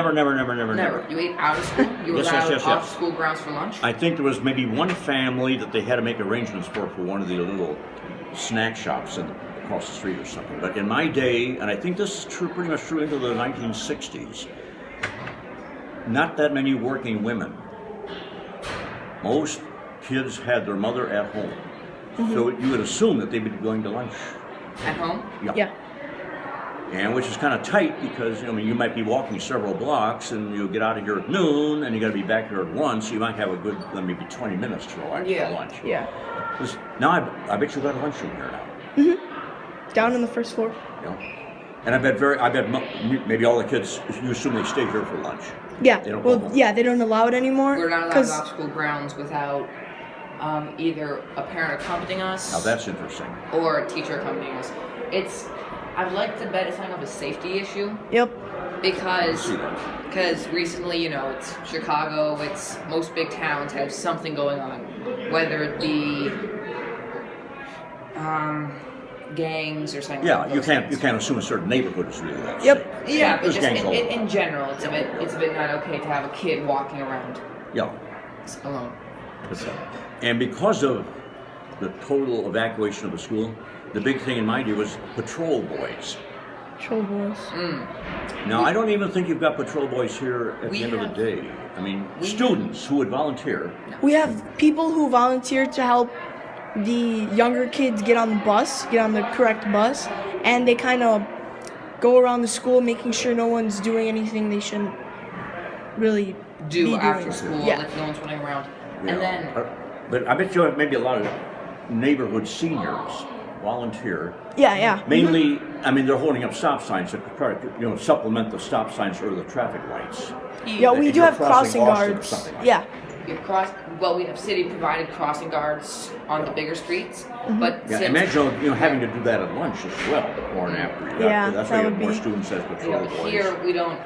Never. You ate out of school? You were allowed off school grounds for lunch? I think there was maybe one family that they had to make arrangements for one of the little snack shops across the street or something. But in my day, and I think this is true, pretty much true into the 1960s, not that many working women. Most kids had their mother at home. Mm-hmm. So you would assume that they would be going to lunch. At home? Yeah. And which is kind of tight because, you might be walking several blocks and you'll get out of here at noon and you got to be back here at 1, so you might have a good, maybe 20 minutes to relax for lunch. Yeah. Now I bet you got a lunchroom here now. Mm-hmm. Down on the first floor. Yeah. And I bet maybe all the kids, you assume they stay here for lunch. Yeah. They don't they don't allow it anymore. We're not allowed off school grounds without either a parent accompanying us. Now that's interesting. Or a teacher accompanying us. I'd like to bet it's kind of a safety issue. Yep. Because recently, it's Chicago, it's most big towns have something going on. Whether it be gangs or something. Yeah, you can't assume a certain neighborhood is really that safe. Yeah, but just in general, it's a bit not okay to have a kid walking around. Yeah. Alone. And because of the total evacuation of the school, the big thing in my day was patrol boys. Patrol boys. Now, I don't even think you've got patrol boys here at the end of the day. Students who would volunteer. We have people who volunteer to help the younger kids get on the correct bus, and they kind of go around the school making sure no one's doing anything they shouldn't really do after school, like no one's running around. Yeah. And then... But I bet you have maybe a lot of neighborhood seniors volunteer. Yeah. Mainly, they're holding up stop signs to try to, supplement the stop signs or the traffic lights. Yeah, we do have crossing guards. Yeah. We have city-provided crossing guards on the bigger streets, but imagine having to do that at lunch as well, before and after. That's why you have more students as patrol boys. Here we don't.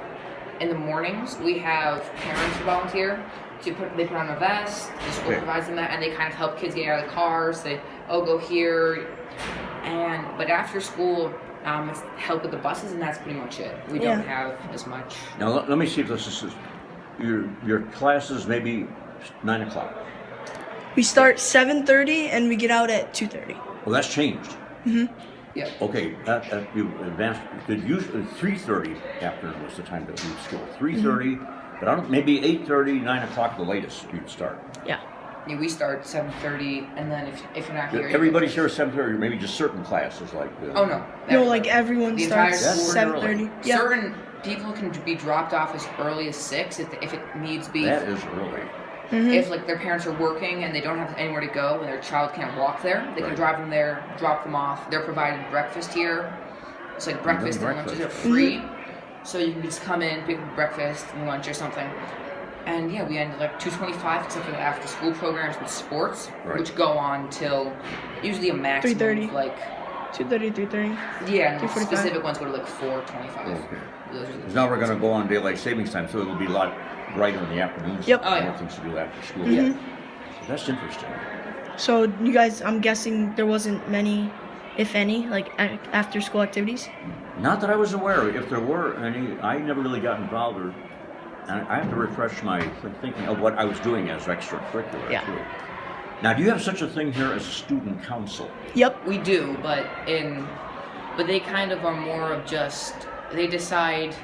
In the mornings, we have parents who volunteer. They put on a vest. The school provides them that, and they kind of help kids get out of the cars. They go here, but after school, it's help with the buses, and that's pretty much it. We don't have as much. Now let me see if this is your classes maybe 9 o'clock. We start 7:30 and we get out at 2:30. Well, that's changed. Mm-hmm. Yeah. Okay, you advanced. Usually 3:30 afternoon was the time to leave school. 3:30, but maybe 8:30, 9 o'clock the latest you'd start. Yeah. We start 7:30, and then if you're not here, everybody's here at 7:30, or maybe just certain classes like. No, like everyone starts 7:30. Yeah. Certain people can be dropped off as early as 6 if it needs be. That is early. Mm-hmm. If their parents are working and they don't have anywhere to go and their child can't walk there, they can drive them there, drop them off. They're provided breakfast here. It's like breakfast and lunches are free. Mm-hmm. So you can just come in, pick up breakfast and lunch or something. And we end at 2:25 except for the after school programs with sports, which go on till usually a maximum 3:30. of 2:30, 3:30. Yeah, and the specific ones go to 4:25. Okay. Now we're going to go on daylight savings time, so it'll be a lot brighter in the afternoons. Yep. More things to do after school. Mm-hmm. Yeah. That's interesting. So you guys, I'm guessing there wasn't many, if any, after school activities? Not that I was aware of. If there were any, I never really got involved, and I have to refresh my thinking of what I was doing as extracurricular too. Now, do you have such a thing here as a student council? Yep. We do, but they kind of are more of just, they decide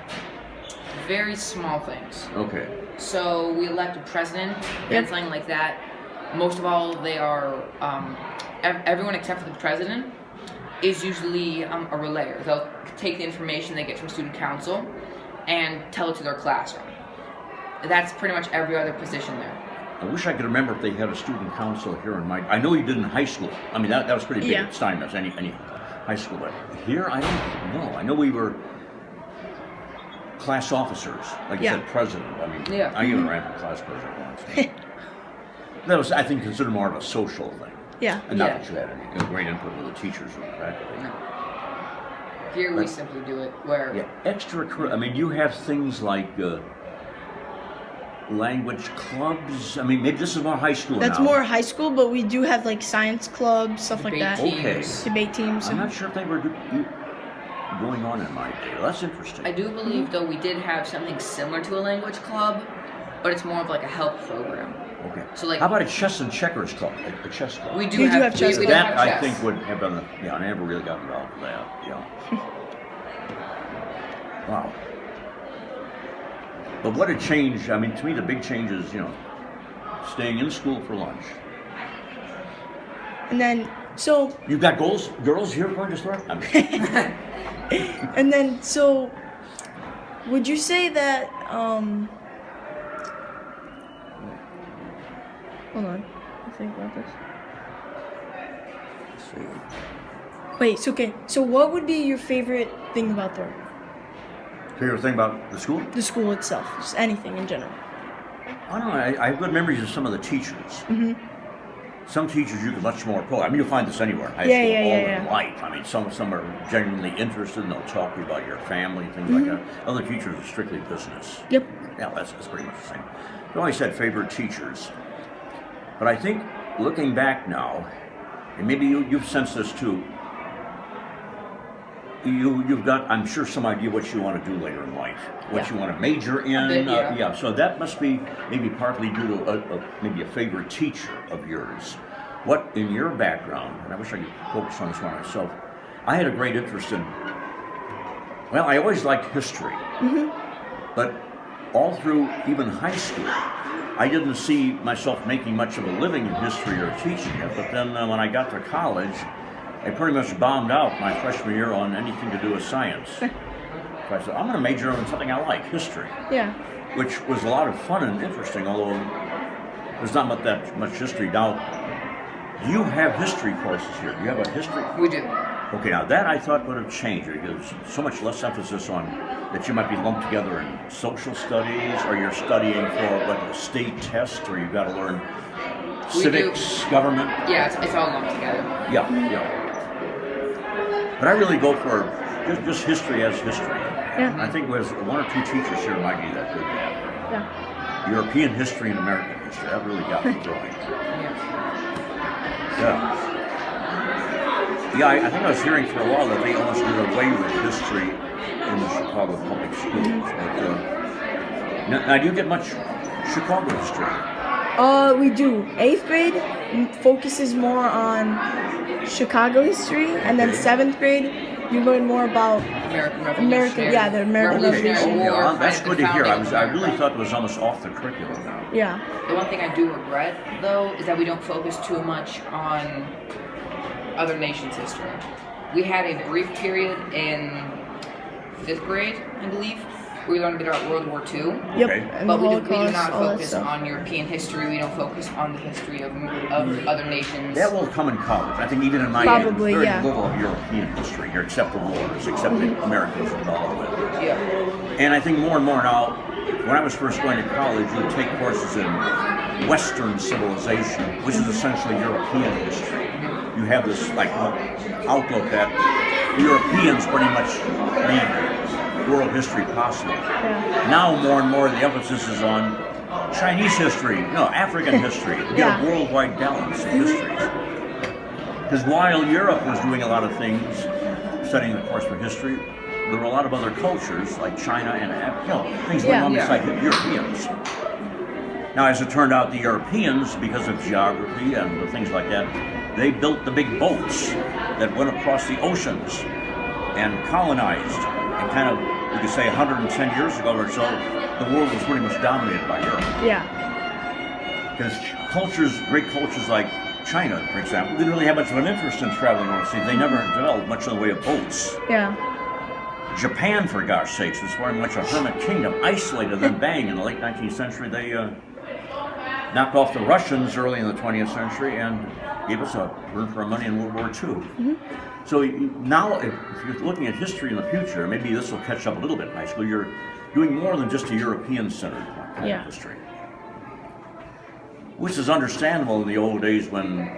very small things. Okay. So we elect a president and something like that. Most of all, they are, everyone except for the president is usually a relayer. They'll take the information they get from student council and tell it to their classroom. That's pretty much every other position there. I wish I could remember if they had a student council here in my. I know you did in high school. That was pretty big at Steinmetz, any high school. But here, I don't know. I know we were class officers, like you said, president. I even ran for class president once. That was, I think, considered more of a social thing. Yeah. And not that you had any great input with the teachers or the faculty. No. Here we simply do it where. Yeah, extracurricular. You have things like. Language clubs. Maybe this is more high school That's now. more high school, but we do have science clubs, stuff like that. Teams. Debate teams. I'm not sure if they were going on in my day. That's interesting. I do believe, though, we did have something similar to a language club, but it's more of like a help program. Okay. So, like, how about a chess and checkers club? A chess club. We do We do have, have chess. we do That have I chess. think would have been. I never really got involved with that. Yeah. Wow. But what a change! I mean, to me, the big change is staying in school for lunch. And then so You've got girls here going to store? and then so would you say that hold on, I think about this. Let's see. Wait, so okay. So what would be your favorite thing about Favorite thing about the school? the school itself? Just anything in general. I don't know. I have good memories of some of the teachers. Mm-hmm. Some teachers you can much more pro. I mean, you'll find this anywhere in high school, in life. I mean, some are genuinely interested and they'll talk to you about your family, things like that. Other teachers are strictly business. Yep. Yeah, that's pretty much the same. I always said favorite teachers. But I think looking back now, and maybe you've sensed this too, you've got, I'm sure, some idea what you want to do later in life, what you want to major in. A bit, yeah. So that must be maybe partly due to maybe a favorite teacher of yours. What in your background, and I wish I could focus on this one myself, I had a great interest in, well, I always liked history, but all through even high school, I didn't see myself making much of a living in history or teaching it, but then when I got to college, I pretty much bombed out my freshman year on anything to do with science. So I said, I'm going to major in something I like, history. Yeah. Which was a lot of fun and interesting, although there's not that much history. Now, do you have history courses here? Do you have a history? We do. Okay, now that I thought would have changed. There's so much less emphasis on that you might be lumped together in social studies, or you're studying for like a state test, or you've got to learn civics, government. Yeah, it's all lumped together. Yeah. But I really go for just history as history. Yeah. I think there's one or two teachers here might be that did that. Yeah. European history and American history. That really got me going. Yeah, I think I was hearing for a while that they almost did away with history in the Chicago public schools. But, now, do you get much Chicago history? We do. 8th grade focuses more on Chicago history, and then 7th grade you learn more about American Revolutionary. the American Revolution. War. Yeah, that's good to hear. I founding. really thought it was almost off the curriculum now. Yeah. The one thing I do regret, though, is that we don't focus too much on other nations' history. We had a brief period in 5th grade, I believe, where we learned a bit about World War II. Yep. Okay. And But the we do Holocaust, not all that focus stuff. on European history. We don't focus on the history of other nations. That will come in college. I think even in my Probably, age, there's very yeah. little of European history here, except the wars, except the Americans involved with it. Yeah. And I think more and more now, when I was first going to college, you would take courses in Western civilization, which is essentially European history. You have this outlook that Europeans pretty much made world history possible. Yeah. Now more and more the emphasis is on Chinese history, African history, to get a worldwide balance of histories. Because while Europe was doing a lot of things, studying the course for history, there were a lot of other cultures like China and things going on beside the Europeans. Now, as it turned out, the Europeans, because of geography and the things like that, they built the big boats that went across the oceans and colonized. And kind of, you could say 110 years ago or so, the world was pretty much dominated by Europe. Yeah. Because great cultures like China, for example, didn't really have much of an interest in traveling overseas. They never developed much in the way of boats. Yeah. Japan, for gosh sakes, was very much a hermit kingdom, isolated. Then bang, in the late 19th century, they knocked off the Russians early in the 20th century and gave us a run for our money in World War II. Mm-hmm. So now, if you're looking at history in the future, maybe this will catch up a little bit in high school. You're doing more than just a European-centered kind of history, which is understandable in the old days when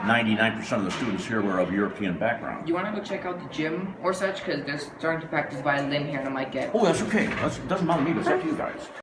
99% of the students here were of European background. You want to go check out the gym or such? Because they're starting to practice violin here, and I might get. Oh, that's okay. That doesn't bother me, but it's up to you guys.